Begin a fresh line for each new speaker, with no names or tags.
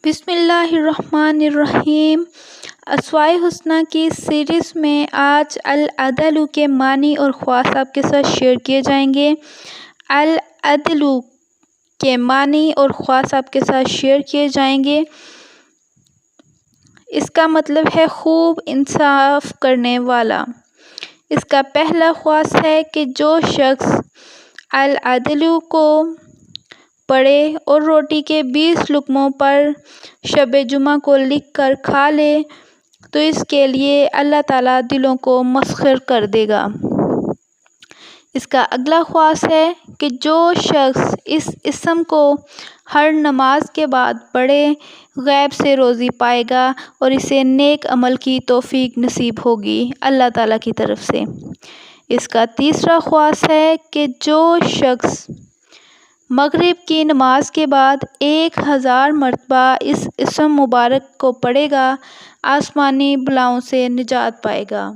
بسم اللہ الرحمن الرحیم۔ اسماء الحسنی کی سیریز میں آج العدل کے معنی اور خواص آپ کے ساتھ شیئر کیے جائیں گے۔ العدل کے معنی اور خواص آپ کے ساتھ شیئر کیے جائیں گے۔ اس کا مطلب ہے خوب انصاف کرنے والا۔ اس کا پہلا خواص ہے کہ جو شخص العدل کو پڑھے اور روٹی کے 20 لقموں پر شب جمعہ کو لکھ کر کھا لے تو اس کے لیے اللہ تعالیٰ دلوں کو مسخر کر دے گا۔ اس کا اگلا خواص ہے کہ جو شخص اس اسم کو ہر نماز کے بعد پڑھے غیب سے روزی پائے گا اور اسے نیک عمل کی توفیق نصیب ہوگی اللہ تعالیٰ کی طرف سے۔ اس کا تیسرا خواص ہے کہ جو شخص مغرب کی نماز کے بعد 1000 مرتبہ اس اسم مبارک کو پڑھے گا آسمانی بلاؤں سے نجات پائے گا۔